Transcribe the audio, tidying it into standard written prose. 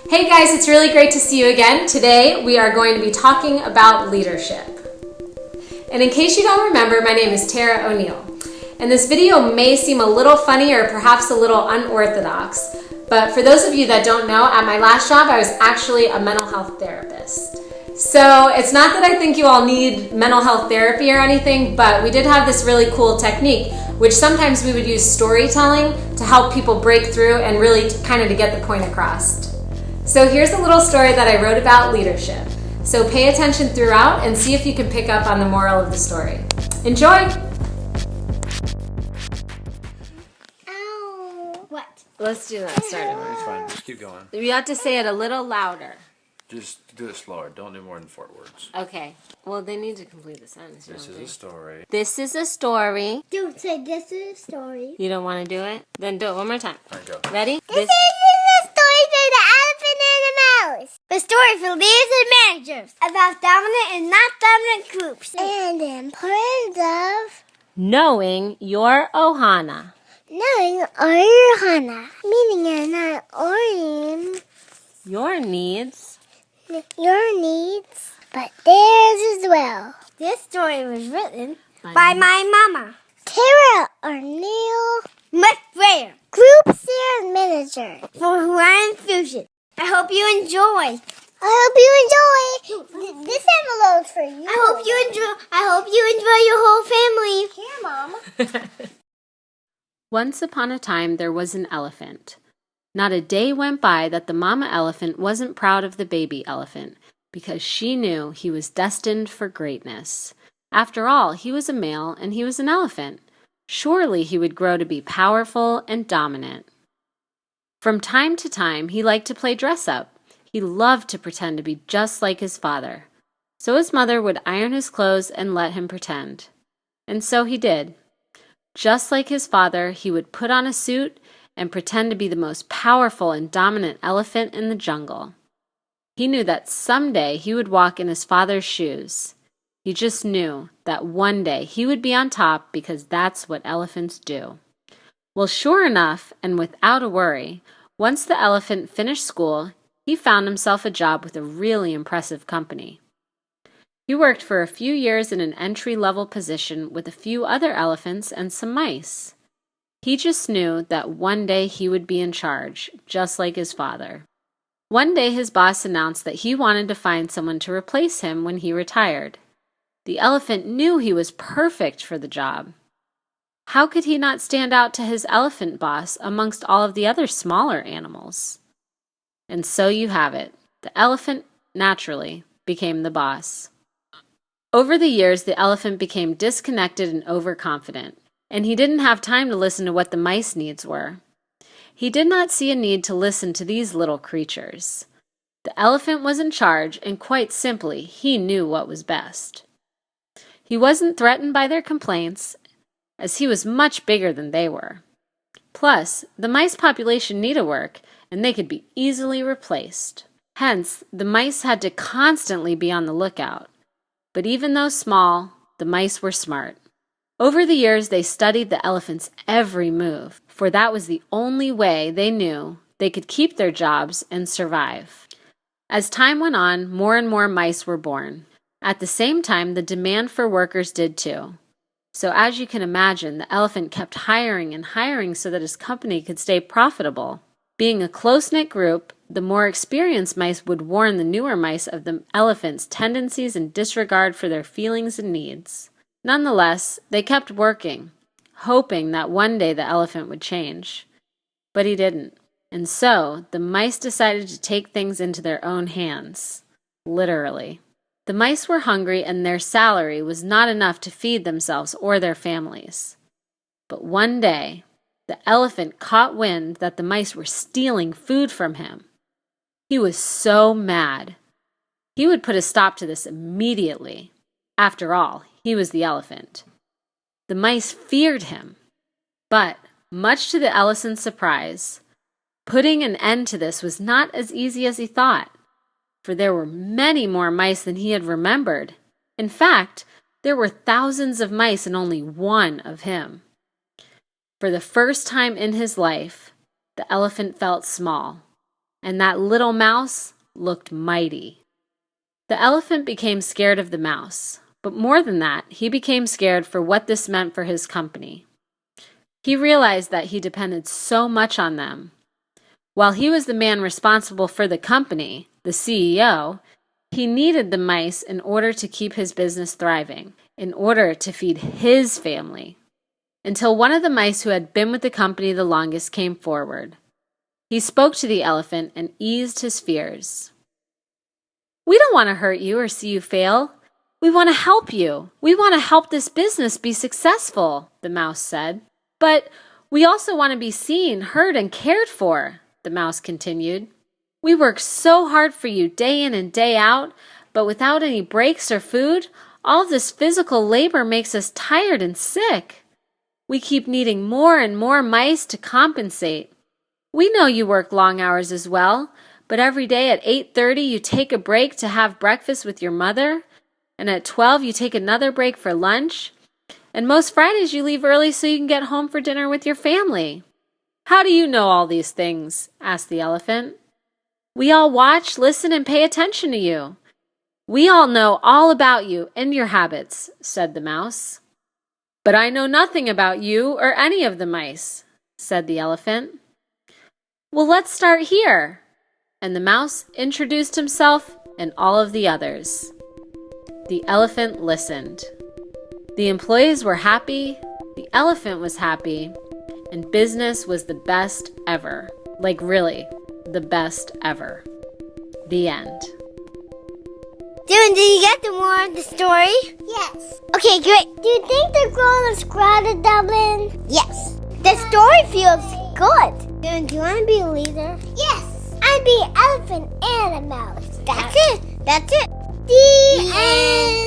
Hey guys, it's really great to see you again. Today we are going to be talking about leadership. And in case you don't remember, my name is Tara O'Neill. And this video may seem a little funny or perhaps a little unorthodox, but for those of you that don't know, at my last job I was actually a mental health therapist. So it's not that I think you all need mental health therapy or anything, but we did have this really cool technique, which sometimes we would use storytelling to help people break through and really kind of to get the point across. So here's a little story that I wrote about leadership. So pay attention throughout and see if you can pick up on the moral of the story. Enjoy! Ow. What? Let's do that starting It's fine. Just keep going. You have to say it a little louder. Just do it slower. Don't do more than 4 words. Okay. Well, they need to complete the sentence. This is a story. This is a story. Don't say this is a story. You don't want to do it? Then do it one more time. All right, go. Ready? This is a story for the elephant and the mouse. A story for leaders and managers about dominant and not dominant groups. And the importance of knowing your ohana. knowing our hana, meaning you're not ordering Your needs. your needs, but theirs as well. This story was written by my mama, Tara O'Neill McBrayer, Group Sales Manager for Hawaiian Fusion. I hope you enjoy. This envelope's for you. I hope you enjoy your whole family. Here, Mom. Once upon a time, there was an elephant. Not a day went by that the mama elephant wasn't proud of the baby elephant, because she knew he was destined for greatness. After all, he was a male and he was an elephant. Surely he would grow to be powerful and dominant. From time to time, he liked to play dress-up. He loved to pretend to be just like his father. So his mother would iron his clothes and let him pretend. And so he did. Just like his father, he would put on a suit and pretend to be the most powerful and dominant elephant in the jungle. He knew that someday he would walk in his father's shoes. He just knew that one day he would be on top because that's what elephants do. Well, sure enough, and without a worry, once the elephant finished school, he found himself a job with a really impressive company. He worked for a few years in an entry-level position with a few other elephants and some mice. He just knew that one day he would be in charge, just like his father. One day his boss announced that he wanted to find someone to replace him when he retired. The elephant knew he was perfect for the job. How could he not stand out to his elephant boss amongst all of the other smaller animals? And so you have it. The elephant, naturally, became the boss. Over the years, the elephant became disconnected and overconfident, and he didn't have time to listen to what the mice needs were. He did not see a need to listen to these little creatures. The elephant was in charge, and quite simply, he knew what was best. He wasn't threatened by their complaints, as he was much bigger than they were. Plus, the mice population needed work, and they could be easily replaced. Hence, the mice had to constantly be on the lookout. But even though small, the mice were smart. Over the years, they studied the elephant's every move, for that was the only way they knew they could keep their jobs and survive. As time went on, more and more mice were born. At the same time, the demand for workers did too. So as you can imagine, the elephant kept hiring and hiring so that his company could stay profitable. Being a close-knit group, the more experienced mice would warn the newer mice of the elephant's tendencies and disregard for their feelings and needs. Nonetheless, they kept working, hoping that one day the elephant would change. But he didn't. And so, the mice decided to take things into their own hands. Literally. The mice were hungry and their salary was not enough to feed themselves or their families. But one day, the elephant caught wind that the mice were stealing food from him. He was so mad. He would put a stop to this immediately. After all, he was the elephant. The mice feared him. But, much to the elephant's surprise, putting an end to this was not as easy as he thought, for there were many more mice than he had remembered. In fact, there were thousands of mice and only one of him. For the first time in his life, the elephant felt small, and that little mouse looked mighty. The elephant became scared of the mouse, but more than that, he became scared for what this meant for his company. He realized that he depended so much on them. While he was the man responsible for the company, the CEO, he needed the mice in order to keep his business thriving, in order to feed his family. Until one of the mice who had been with the company the longest came forward. He spoke to the elephant and eased his fears. "We don't want to hurt you or see you fail. We want to help you. We want to help this business be successful," the mouse said. "But we also want to be seen, heard, and cared for," the mouse continued. "We work so hard for you day in and day out, but without any breaks or food, all of this physical labor makes us tired and sick. We keep needing more and more mice to compensate. We know you work long hours as well, but every day at 8:30 you take a break to have breakfast with your mother, and at 12 you take another break for lunch, and most Fridays you leave early so you can get home for dinner with your family." "How do you know all these things?" asked the elephant. "We all watch, listen, and pay attention to you. We all know all about you and your habits," said the mouse. "But I know nothing about you or any of the mice," said the elephant. "Well, let's start here." And the mouse introduced himself and all of the others. The elephant listened. The employees were happy, the elephant was happy, and business was the best ever. Like really, the best ever. The end. Did you get the more of the story? Yes. Okay, great. Do you think the girl is crowded, Dublin? Yes. The story feels good. Do you want to be a leader? Yes. I'd be an elephant and a mouse. That's it. The end.